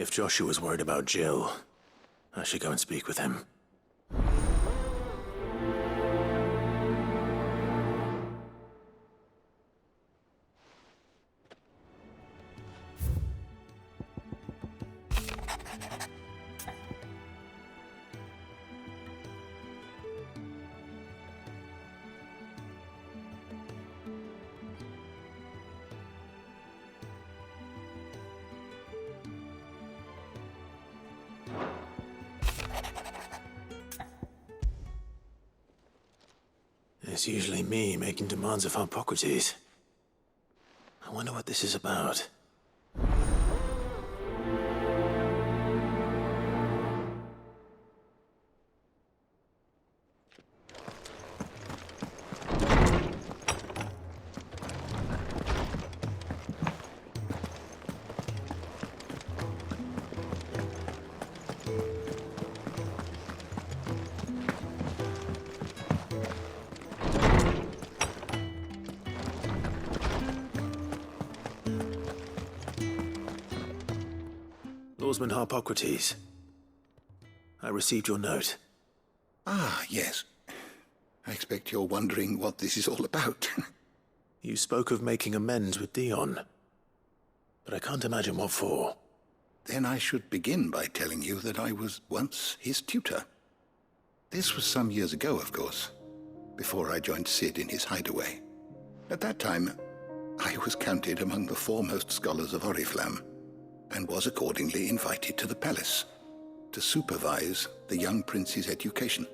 If Joshua's worried about Jill, I should go and speak with him. It's usually me making demands of Hippocrates. I wonder what this is about. Lawsman Hippocrates. I received your note. Ah, yes. I expect you're wondering what this is all about. You spoke of making amends with Dion, but I can't imagine what for. Then I should begin by telling you that I was once his tutor. This was some years ago, of course, before I joined Sid in his hideaway. At that time, I was counted among the foremost scholars of Oriflamme, and was accordingly invited to the palace to supervise the young prince's education,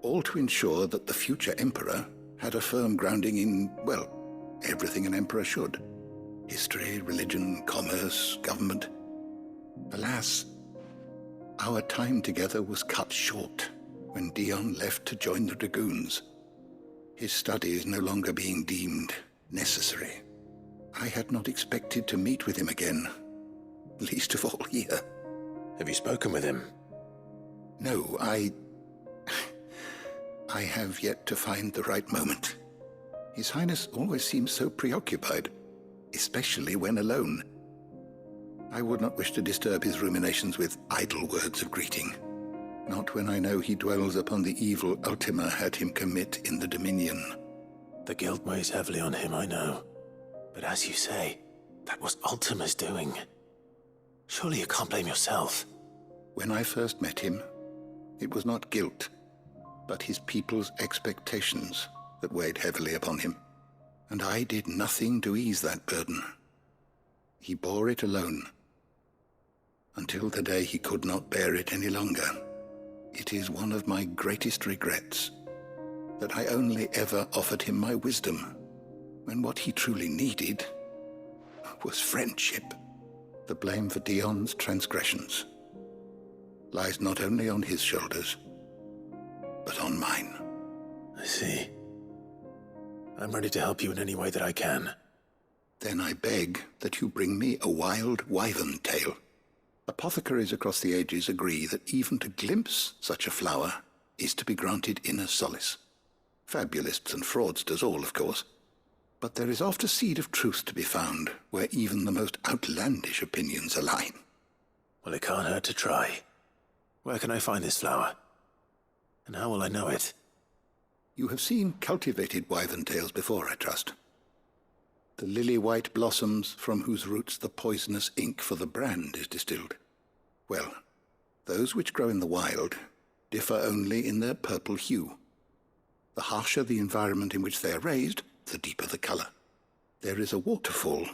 all to ensure that the future emperor had a firm grounding in, well, everything an emperor should. History, religion, commerce, government. Alas, our time together was cut short when Dion left to join the dragoons, his studies no longer being deemed necessary. I had not expected to meet with him again, least of all here. Have you spoken with him? No, I have yet to find the right moment. His Highness always seems so preoccupied, especially when alone. I would not wish to disturb his ruminations with idle words of greeting, not when I know he dwells upon the evil Ultima had him commit in the Dominion. The guilt weighs heavily on him, I know. But as you say, that was Ultima's doing. Surely you can't blame yourself. When I first met him, it was not guilt, but his people's expectations that weighed heavily upon him. And I did nothing to ease that burden. He bore it alone, until the day he could not bear it any longer. It is one of my greatest regrets that I only ever offered him my wisdom, when what he truly needed was friendship. The blame for Dion's transgressions lies not only on his shoulders, but on mine. I see. I'm ready to help you in any way that I can. Then I beg that you bring me a wild wyvern tail. Apothecaries across the ages agree that even to glimpse such a flower is to be granted inner solace. Fabulists and fraudsters all, of course. But there is oft a seed of truth to be found where even the most outlandish opinions align. Well, it can't hurt to try. Where can I find this flower? And how will I know it? You have seen cultivated wyvern tails before, I trust. The lily-white blossoms from whose roots the poisonous ink for the brand is distilled. Well, those which grow in the wild differ only in their purple hue. The harsher the environment in which they are raised, the deeper the color. There is a waterfall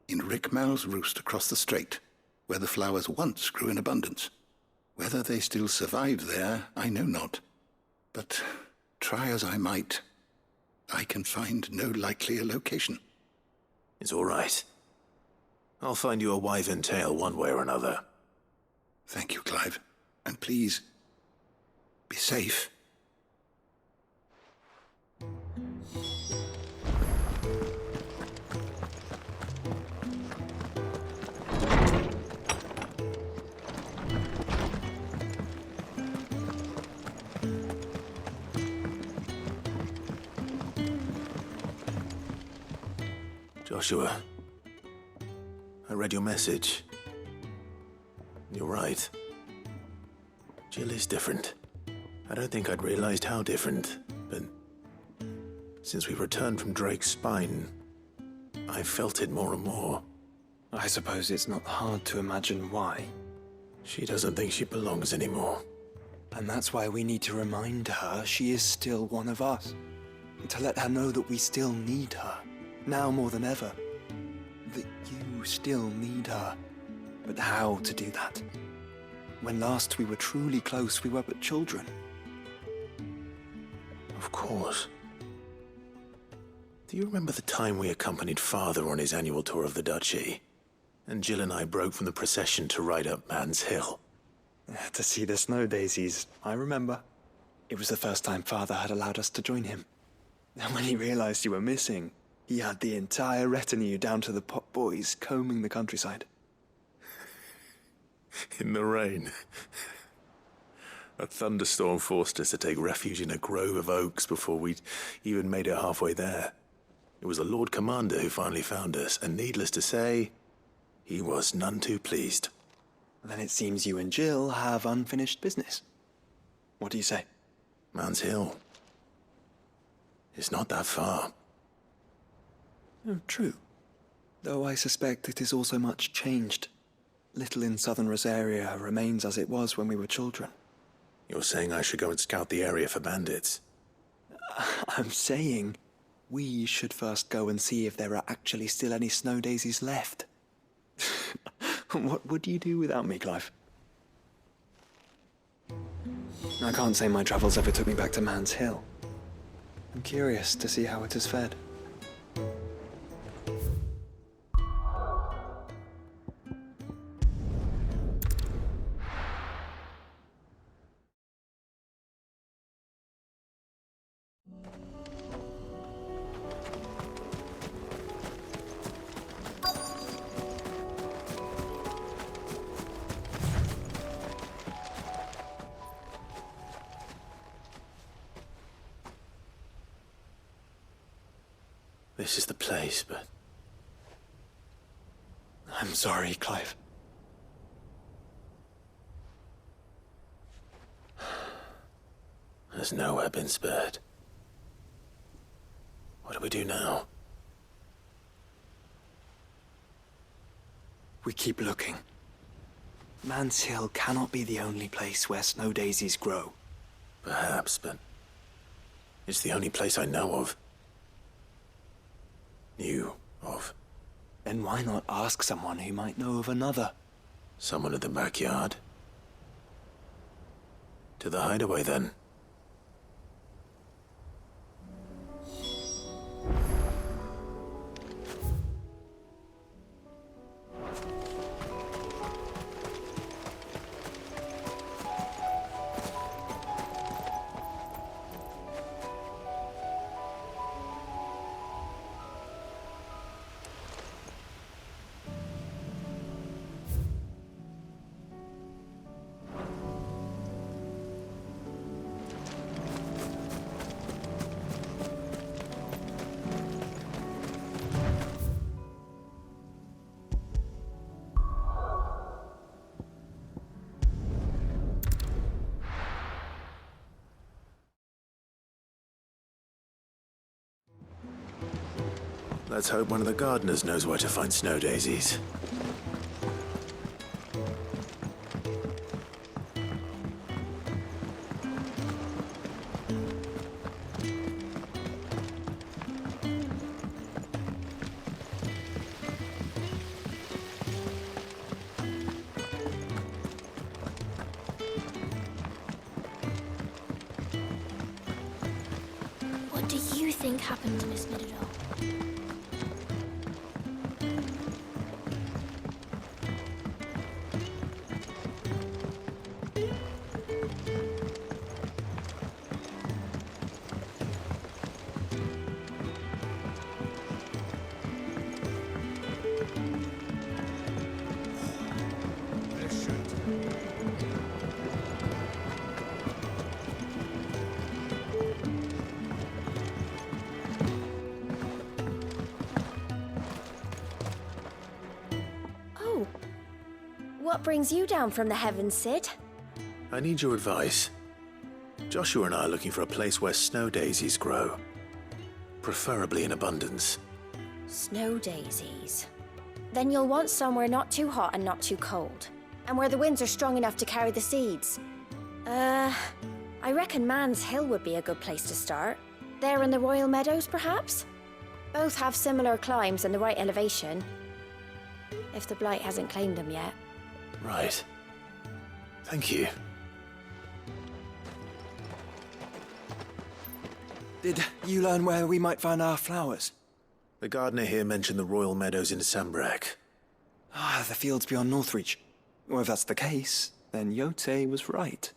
in Rickmal's roost across the strait, where the flowers once grew in abundance. Whether they still survive there, I know not. But try as I might, I can find no likelier location. It's all right. I'll find you a wyvern tail one way or another. Thank you, Clive. And please, be safe. Joshua, I read your message. right. Jill is different. I don't think I'd realized how different, but since we returned from Drake's spine, I've felt it more and more. I suppose it's not hard to imagine why. She doesn't think she belongs anymore. And that's why we need to remind her she is still one of us. And to let her know that we still need her, now more than ever. That you still need her. But how to do that? When last we were truly close, we were but children. Of course. Do you remember the time we accompanied Father on his annual tour of the Duchy? And Jill and I broke from the procession to ride up Man's Hill. To see the snow daisies, I remember. It was the first time Father had allowed us to join him. And when he realized you were missing, he had the entire retinue down to the pot boys combing the countryside. In the rain. A thunderstorm forced us to take refuge in a grove of oaks before we'd even made it halfway there. It was the Lord Commander who finally found us, and needless to say, he was none too pleased. Then it seems you and Jill have unfinished business. What do you say? Man's Hill. It's not that far. Oh, true. Though I suspect it is also much changed. Little in southern Rosaria remains as it was when we were children. You're saying I should go and scout the area for bandits? I'm saying we should first go and see if there are actually still any snow daisies left. What would you do without me, Clive? I can't say my travels ever took me back to Man's Hill. I'm curious to see how it has fared. This is the place, but I'm sorry, Clive. has nowhere been spared. What do we do now? We keep looking. Man's Hill cannot be the only place where snow daisies grow. Perhaps, but it's the only place I know of. Knew of. Then why not ask someone who might know of another? Someone in the backyard. To the hideaway, then. Let's hope one of the gardeners knows where to find snow daisies. What do you think happened to Miss Middledore? brings you down from the heavens, Sid? I need your advice. Joshua and I are looking for a place where snow daisies grow. Preferably in abundance. Snow daisies. Then you'll want somewhere not too hot and not too cold. And where the winds are strong enough to carry the seeds. I reckon Man's Hill would be a good place to start. There in the Royal Meadows, perhaps? Both have similar climbs and the right elevation. If the Blight hasn't claimed them yet. Right. Thank you. Did you learn where we might find our flowers? The gardener here mentioned the Royal Meadows in Sambrek. Ah, the fields beyond Northreach. Well, if that's the case, then Yote was right.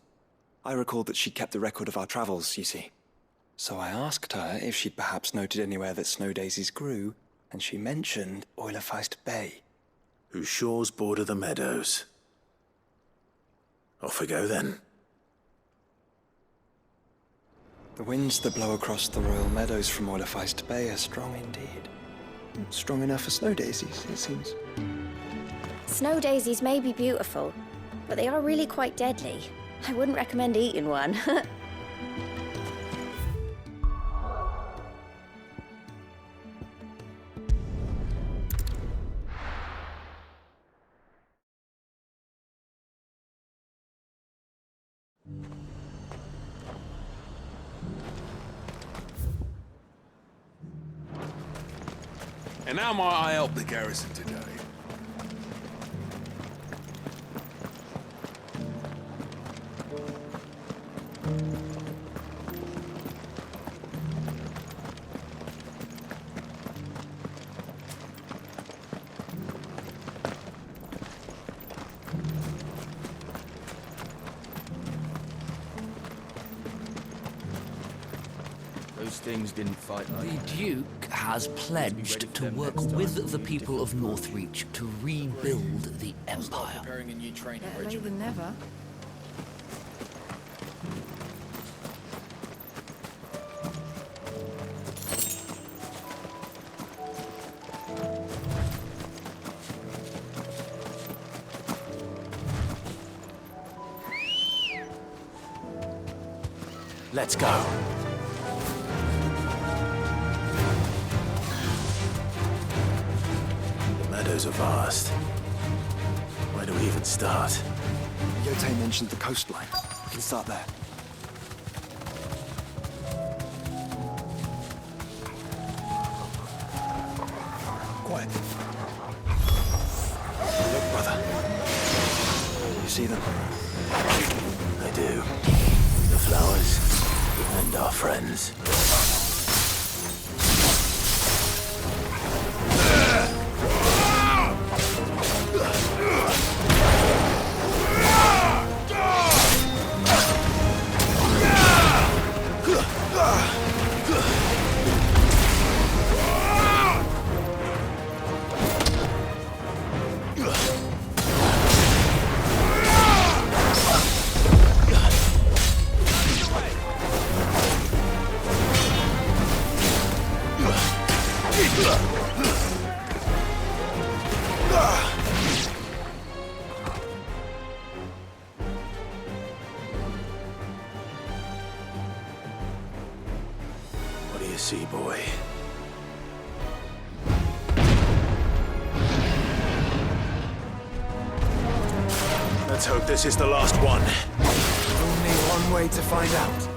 I recalled that she kept a record of our travels, you see. So I asked her if she'd perhaps noted anywhere that snow daisies grew, and she mentioned Oilafeist Bay. Whose shores border the meadows. Off we go then. The winds that blow across the Royal Meadows from Oilafeist Bay are strong indeed. Strong enough for snow daisies, it seems. Snow daisies may be beautiful, but they are really quite deadly. I wouldn't recommend eating one. And how might I help the garrison today? Those things didn't fight like The Duke has pledged to work with the people of Northreach to rebuild the Empire. preparing a new training Better late regiment. than never. Let's go. The meadows are vast. Where do we even start? Yote mentioned the coastline. We can start there. Quiet. Look, brother. You see them? I do. The flowers and our friends. What do you see, boy? Let's hope this is the last one. Only one way to find out.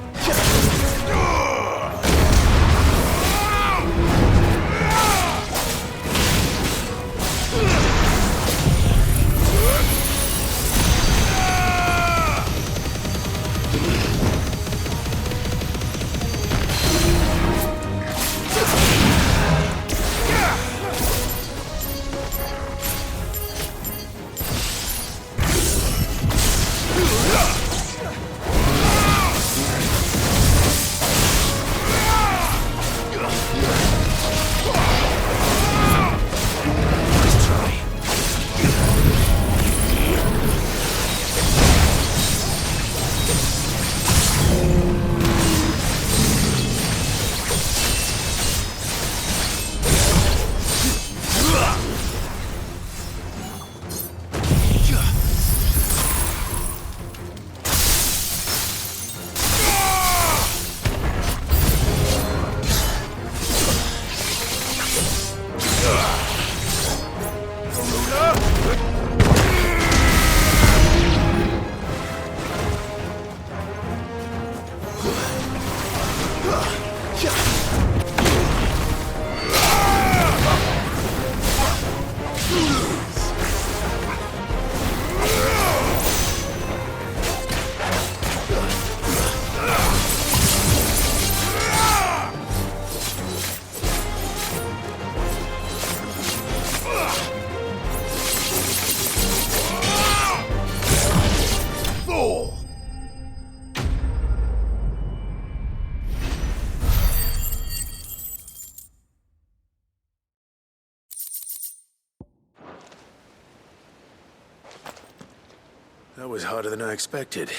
was harder than I expected.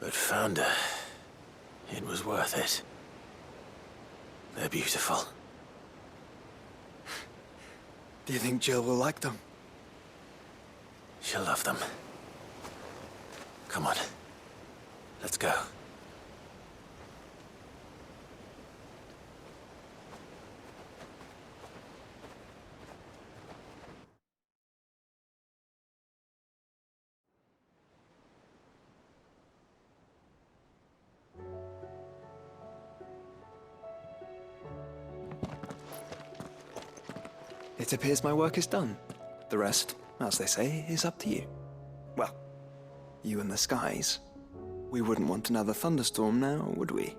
But found her. It was worth it. They're beautiful. Do you think Jill will like them? She'll love them. Come on. Let's go. It appears my work is done. The rest, as they say, is up to you. Well, you and the skies. We wouldn't want another thunderstorm now, would we?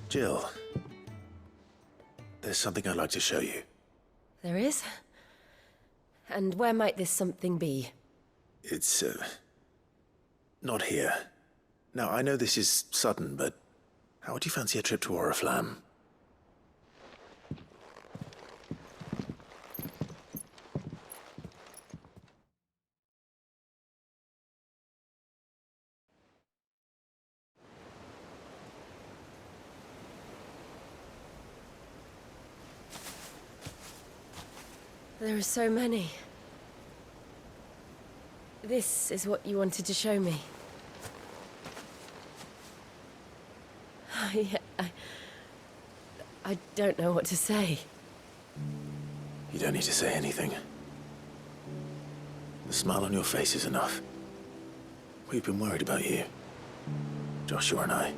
Jill, there's something I'd like to show you. There is? And where might this something be? It's, not here. Now, I know this is sudden, but how would you fancy a trip to Oriflamme? There are so many. This is what you wanted to show me. I don't know what to say. You don't need to say anything. The smile on your face is enough. We've been worried about you. Joshua and I.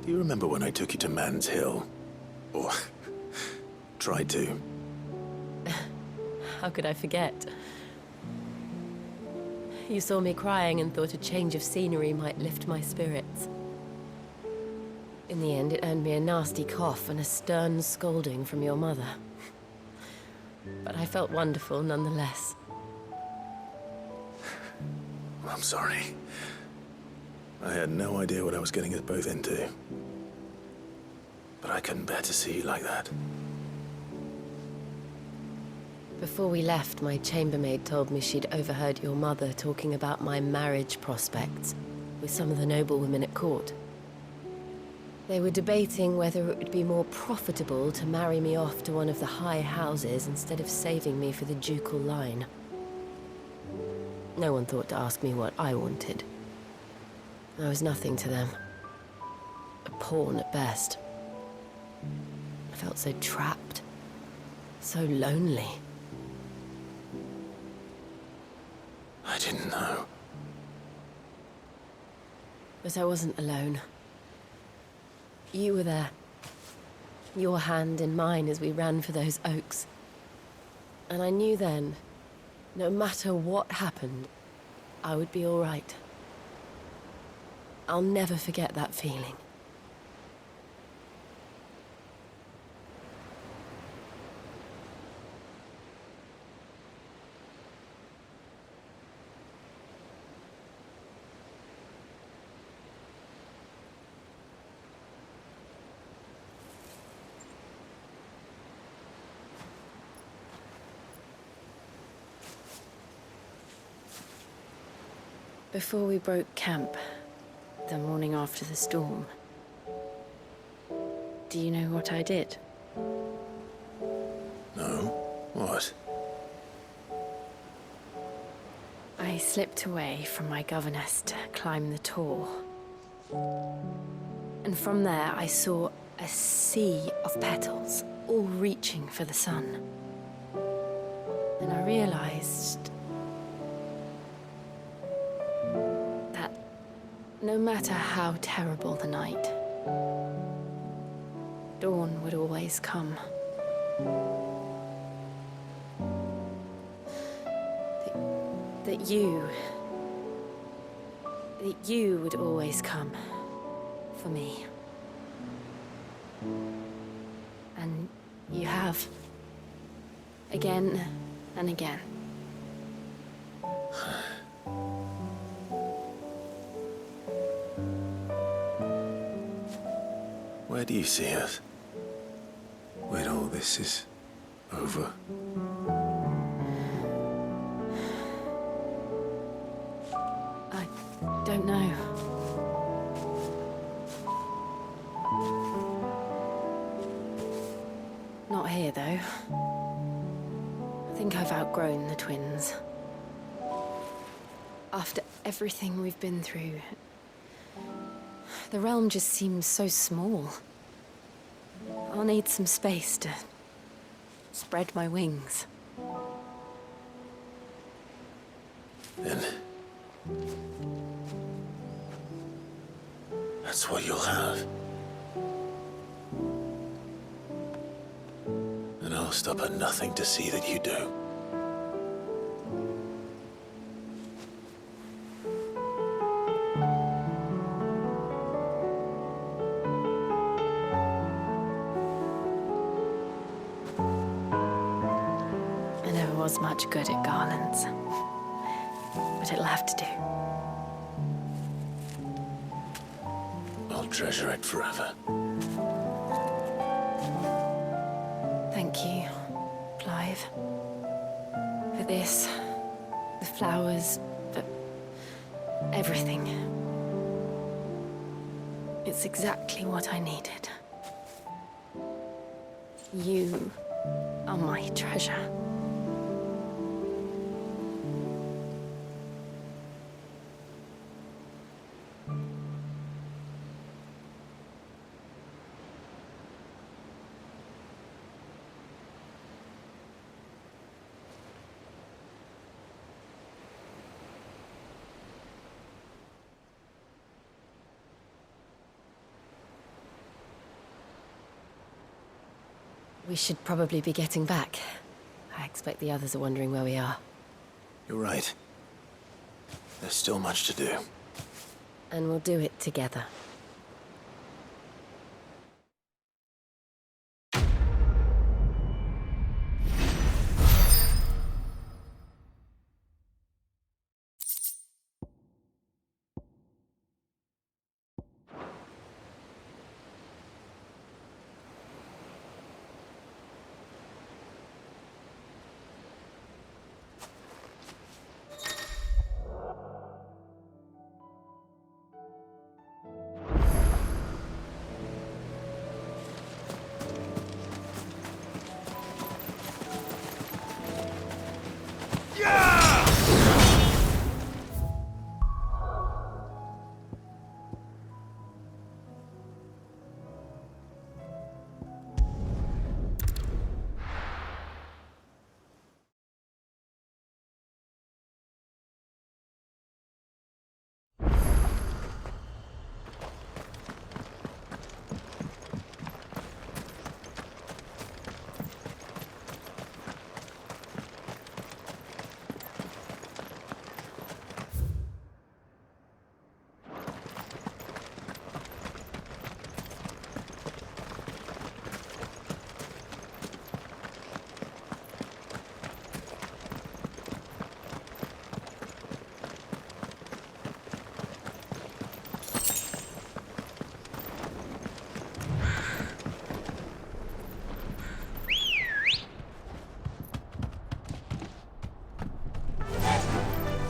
Do you remember when I took you to Man's Hill? Or tried to? How could I forget? You saw me crying and thought a change of scenery might lift my spirits. In the end, it earned me a nasty cough and a stern scolding from your mother. But I felt wonderful nonetheless. I'm sorry. I had no idea what I was getting us both into. But I couldn't bear to see you like that. Before we left, my chambermaid told me she'd overheard your mother talking about my marriage prospects with some of the noblewomen at court. They were debating whether it would be more profitable to marry me off to one of the high houses instead of saving me for the ducal line. No one thought to ask me what I wanted. I was nothing to them. A pawn at best. I felt so trapped, so lonely. I didn't know. But I wasn't alone. You were there. Your hand in mine as we ran for those oaks. And I knew then, no matter what happened, I would be all right. I'll never forget that feeling. Before we broke camp, the morning after the storm, do you know what I did? No? What? I slipped away from my governess to climb the tor. And from there I saw a sea of petals, all reaching for the sun. And I realized that no matter how terrible the night, dawn would always come. That you would always come for me. And you have. Again and again. Where do you see us? When all this is over? I don't know. Not here, though. I think I've outgrown the twins. After everything we've been through, the realm just seems so small. I'll need some space to spread my wings. Then that's what you'll have. And I'll stop at nothing to see that you do. I never was much good at garlands, but it'll have to do. I'll treasure it forever. Thank you, Clive. For this, the flowers, for everything. It's exactly what I needed. You are my treasure. We should probably be getting back. I expect the others are wondering where we are. You're right. There's still much to do. And we'll do it together.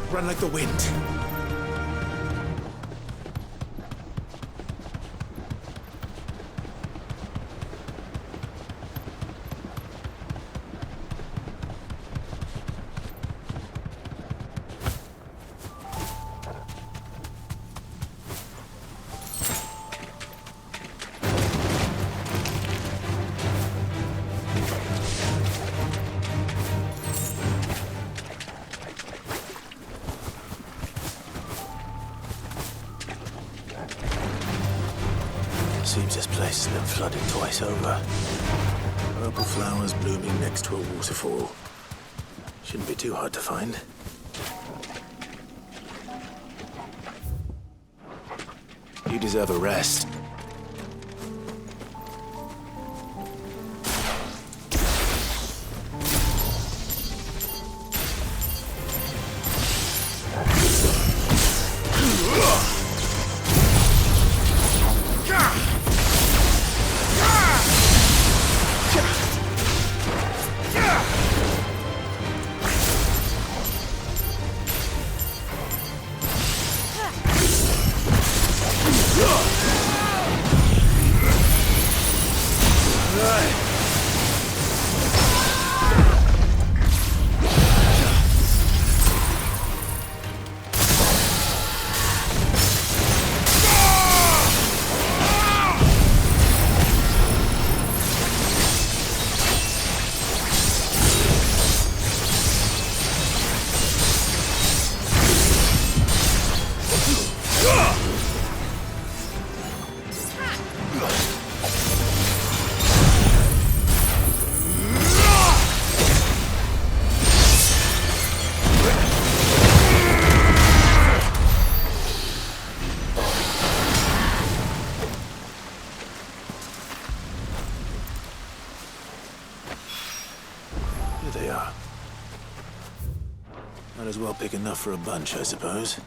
Run like the wind. Seems this place has been flooded twice over. Purple flowers blooming next to a waterfall. Shouldn't be too hard to find. You deserve a rest. Here they are. Might as well pick enough for a bunch, I suppose.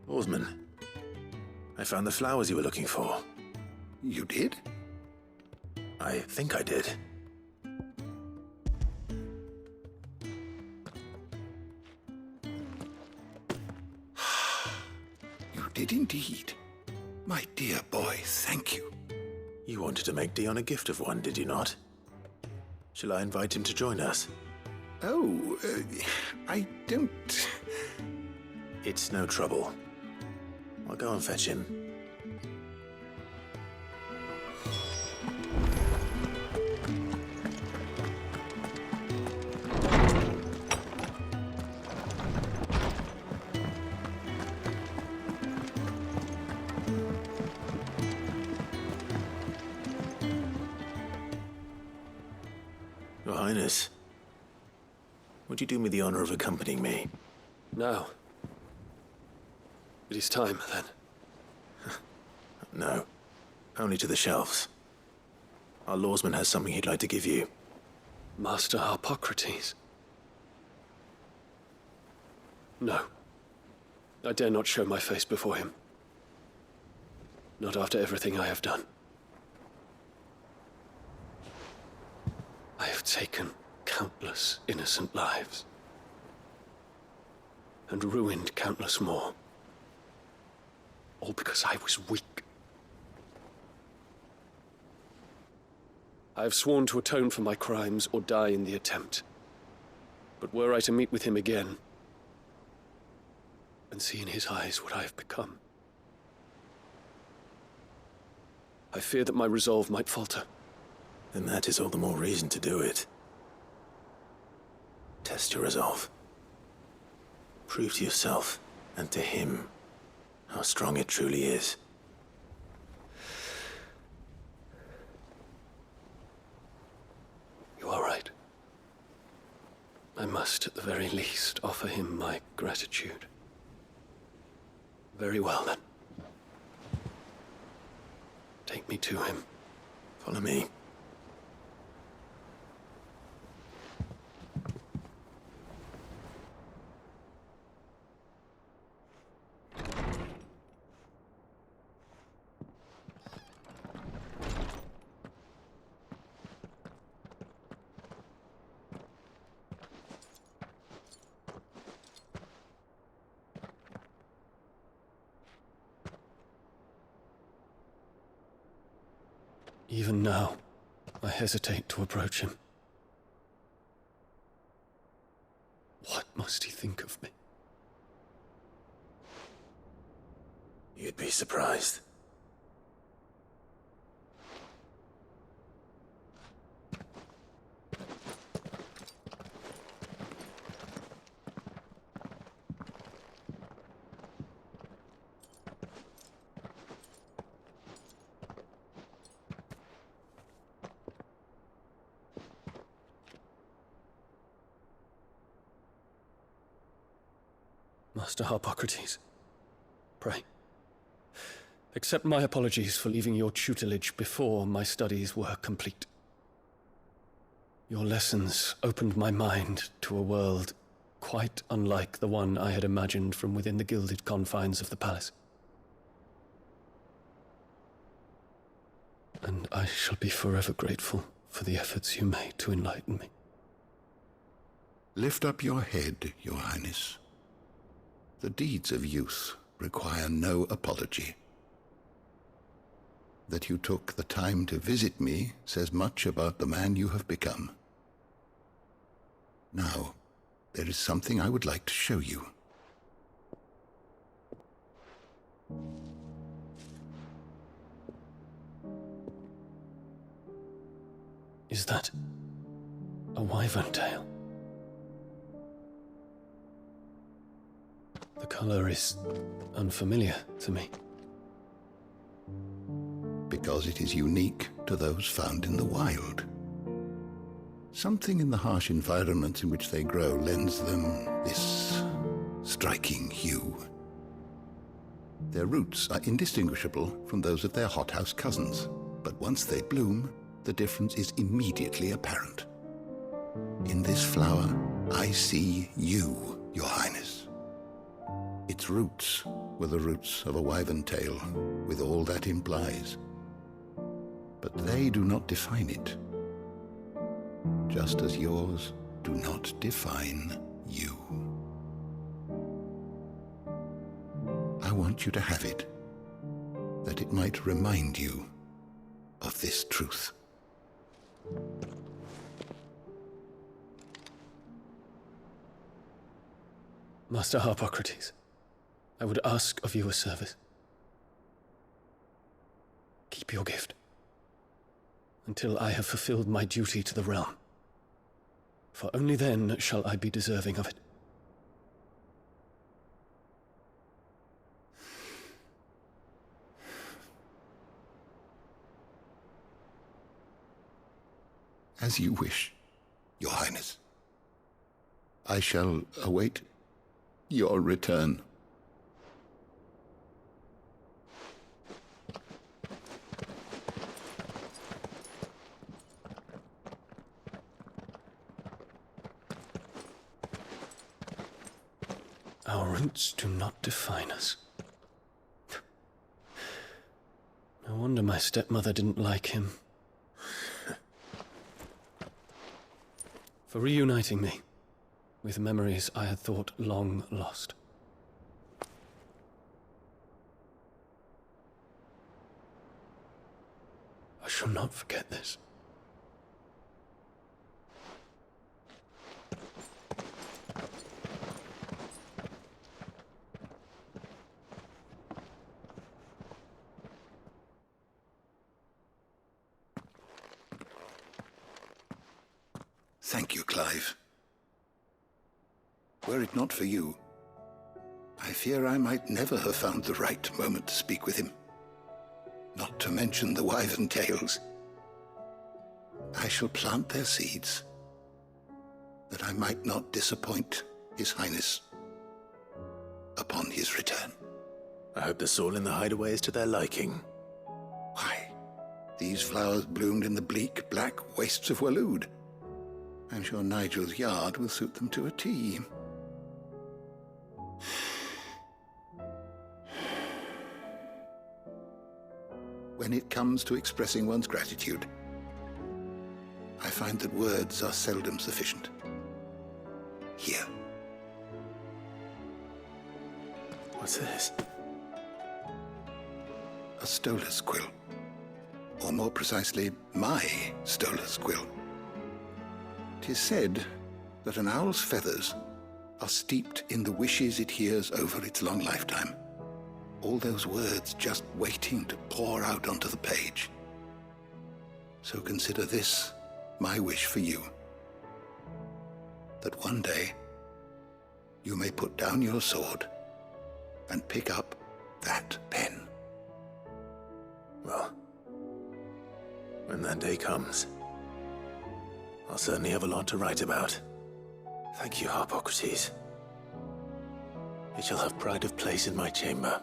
Oarsman, I found the flowers you were looking for. You did? I think I did. You did indeed. My dear boy, thank you. You wanted to make Dion a gift of one, did you not? Shall I invite him to join us? Oh, I don't... It's no trouble. I'll go and fetch him. Your Highness, would you do me the honor of accompanying me? Now. It is time, then. No, only to the shelves. Our lawsman has something he'd like to give you. Master Harpocrates. No. I dare not show my face before him. Not after everything I have done. I have taken countless innocent lives. And ruined countless more. All because I was weak. I have sworn to atone for my crimes or die in the attempt. But were I to meet with him again, and see in his eyes what I have become, I fear that my resolve might falter. Then that is all the more reason to do it. Test your resolve. Prove to yourself and to him how strong it truly is. You are right. I must, at the very least, offer him my gratitude. Very well, then. Take me to him. Follow me. Even now, I hesitate to approach him. What must he think of me? You'd be surprised. Master Harpocrates, pray, accept my apologies for leaving your tutelage before my studies were complete. Your lessons opened my mind to a world quite unlike the one I had imagined from within the gilded confines of the palace. And I shall be forever grateful for the efforts you made to enlighten me. Lift up your head, Your Highness. The deeds of youth require no apology. That you took the time to visit me says much about the man you have become. Now, there is something I would like to show you. Is that a wyvern tail? The color is unfamiliar to me. Because it is unique to those found in the wild. Something in the harsh environments in which they grow lends them this striking hue. Their roots are indistinguishable from those of their hothouse cousins, but once they bloom, the difference is immediately apparent. In this flower, I see you, Your Highness. Its roots were the roots of a wyvern tail, with all that implies. But they do not define it, just as yours do not define you. I want you to have it, that it might remind you of this truth. Master Harpocrates, I would ask of you a service. Keep your gift until I have fulfilled my duty to the realm, for only then shall I be deserving of it. As you wish, Your Highness. I shall await your return. Our roots do not define us. No wonder my stepmother didn't like him. For reuniting me with memories I had thought long lost. I shall not forget this. Thank you, Clive. Were it not for you, I fear I might never have found the right moment to speak with him. Not to mention the wyvern tales. I shall plant their seeds, that I might not disappoint His Highness upon his return. I hope the soil in the hideaway is to their liking. Why, these flowers bloomed in the bleak, black wastes of Waloed. I'm sure Nigel's yard will suit them to a T. When it comes to expressing one's gratitude, I find that words are seldom sufficient. Here. What's this? A stolas quill. or more precisely, my stolas quill. 'Tis said that an owl's feathers are steeped in the wishes it hears over its long lifetime. All those words just waiting to pour out onto the page. So consider this my wish for you. That one day you may put down your sword and pick up that pen. Well, when that day comes, I'll certainly have a lot to write about. Thank you, Harpocrates. It shall have pride of place in my chamber.